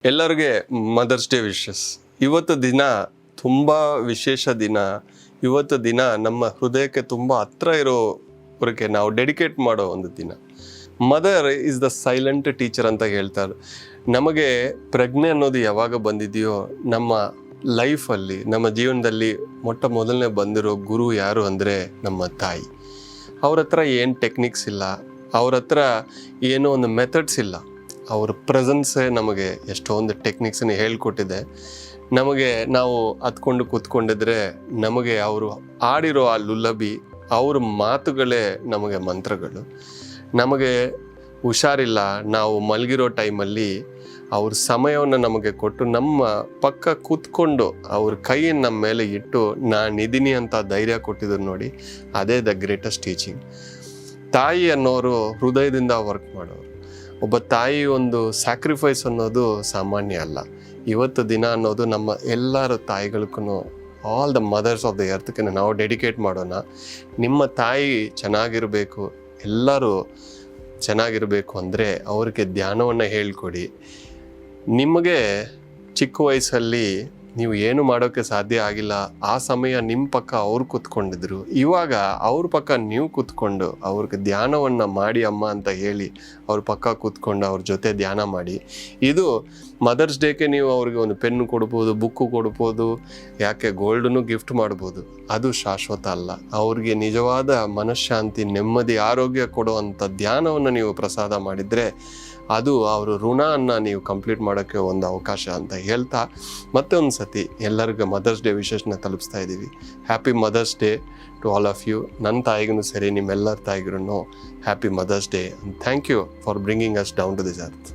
ಎಲ್ಲರಿಗೆ mother's day wishes. ಇವತ್ತು ದಿನ ತುಂಬ ವಿಶೇಷ ದಿನ. ಇವತ್ತು ದಿನ ನಮ್ಮ ಹೃದಯಕ್ಕೆ ತುಂಬ ಹತ್ರ ಇರೋರಿಗೆ ನಾವು ಡೆಡಿಕೇಟ್ ಮಾಡೋ ಒಂದು ದಿನ. Mother is the silent teacher ಅಂತ ಹೇಳ್ತಾರೆ. ನಮಗೆ ಪ್ರಜ್ಞೆ ಅನ್ನೋದು ಯಾವಾಗ ಬಂದಿದೆಯೋ ನಮ್ಮ ಲೈಫಲ್ಲಿ, ನಮ್ಮ ಜೀವನದಲ್ಲಿ ಮೊದಲನೇ ಬಂದಿರೋ ಗುರು ಯಾರು ಅಂದರೆ ನಮ್ಮ ತಾಯಿ. ಅವ್ರ ಹತ್ರ ಏನು ಟೆಕ್ನಿಕ್ಸ್ ಇಲ್ಲ, ಅವ್ರ ಹತ್ರ ಏನೋ ಒಂದು ಮೆಥಡ್ಸ್ ಇಲ್ಲ. ಅವ್ರ ಪ್ರೆಸೆನ್ಸೇ ನಮಗೆ ಎಷ್ಟೊಂದು ಟೆಕ್ನಿಕ್ಸನ್ನ ಹೇಳ್ಕೊಟ್ಟಿದೆ. ನಮಗೆ ನಾವು ಹತ್ಕೊಂಡು ಕೂತ್ಕೊಂಡಿದ್ರೆ ನಮಗೆ ಅವರು ಆಡಿರೋ ಆ ಲುಲ್ಲಬಿ, ಅವ್ರ ಮಾತುಗಳೇ ನಮಗೆ ಮಂತ್ರಗಳು. ನಮಗೆ ಹುಷಾರಿಲ್ಲ, ನಾವು ಮಲಗಿರೋ ಟೈಮಲ್ಲಿ ಅವ್ರ ಸಮಯವನ್ನು ನಮಗೆ ಕೊಟ್ಟು ನಮ್ಮ ಪಕ್ಕ ಕೂತ್ಕೊಂಡು ಅವ್ರ ಕೈಯನ್ನು ನಮ್ಮ ಮೇಲೆ ಇಟ್ಟು ನಾನಿದ್ದೀನಿ ಅಂತ ಧೈರ್ಯ ಕೊಟ್ಟಿದ್ರು ನೋಡಿ, ಅದೇ ದ ಗ್ರೇಟೆಸ್ಟ್ ಟೀಚಿಂಗ್. ತಾಯಿ ಅನ್ನೋರು ಹೃದಯದಿಂದ ವರ್ಕ್ ಮಾಡೋರು. ಒಬ್ಬ ತಾಯಿ ಒಂದು ಸ್ಯಾಕ್ರಿಫೈಸ್ ಅನ್ನೋದು ಸಾಮಾನ್ಯ ಅಲ್ಲ. ಇವತ್ತು ದಿನ ಅನ್ನೋದು ನಮ್ಮ ಎಲ್ಲರ ತಾಯಿಗಳಿಗೂ, all the mothers of the ಎರ್ತ್ಗೆ ನಾವು ಡೆಡಿಕೇಟ್ ಮಾಡೋಣ. ನಿಮ್ಮ ತಾಯಿ ಚೆನ್ನಾಗಿರಬೇಕು, ಎಲ್ಲರೂ ಚೆನ್ನಾಗಿರಬೇಕು ಅಂದರೆ ಅವ್ರಿಗೆ ಧ್ಯಾನವನ್ನು ಹೇಳ್ಕೊಡಿ. ನಿಮಗೆ ಚಿಕ್ಕ ವಯಸ್ಸಲ್ಲಿ ನೀವು ಏನು ಮಾಡೋಕ್ಕೆ ಸಾಧ್ಯ ಆಗಿಲ್ಲ, ಆ ಸಮಯ ನಿಮ್ಮ ಪಕ್ಕ ಅವ್ರು ಕೂತ್ಕೊಂಡಿದ್ರು. ಇವಾಗ ಅವ್ರ ಪಕ್ಕ ನೀವು ಕೂತ್ಕೊಂಡು ಅವ್ರಿಗೆ ಧ್ಯಾನವನ್ನು ಮಾಡಿ ಅಮ್ಮ ಅಂತ ಹೇಳಿ ಅವ್ರ ಪಕ್ಕ ಕೂತ್ಕೊಂಡು ಅವ್ರ ಜೊತೆ ಧ್ಯಾನ ಮಾಡಿ. ಇದು ಮದರ್ಸ್ ಡೇಗೆ ನೀವು ಅವ್ರಿಗೆ ಒಂದು ಪೆನ್ನು ಕೊಡ್ಬೋದು, ಬುಕ್ಕು ಕೊಡ್ಬೋದು, ಯಾಕೆ ಗೋಲ್ಡನ್ನು ಗಿಫ್ಟ್ ಮಾಡ್ಬೋದು. ಅದು ಶಾಶ್ವತ ಅಲ್ಲ. ಅವ್ರಿಗೆ ನಿಜವಾದ ಮನಃಶಾಂತಿ, ನೆಮ್ಮದಿ, ಆರೋಗ್ಯ ಕೊಡುವಂಥ ಧ್ಯಾನವನ್ನು ನೀವು ಪ್ರಸಾದ ಮಾಡಿದರೆ ಅದು ಅವ್ರ ಋಣವನ್ನು ನೀವು ಕಂಪ್ಲೀಟ್ ಮಾಡೋಕ್ಕೆ ಒಂದು ಅವಕಾಶ ಅಂತ ಹೇಳ್ತಾ, ಮತ್ತೆ ಒಂದು ಸತಿ ಎಲ್ಲರಿಗೂ ಮದರ್ಸ್ ಡೇ ವಿಶೇಷನ ತಲುಪಿಸ್ತಾ ಇದ್ದೀವಿ. Happy mother's day to all of you. ನನ್ನ ತಾಯಿಗೂ ಸರಿ, ನಿಮ್ಮೆಲ್ಲರ ತಾಯಿಗೂ happy mother's day. Thank you for bringing us down to this earth.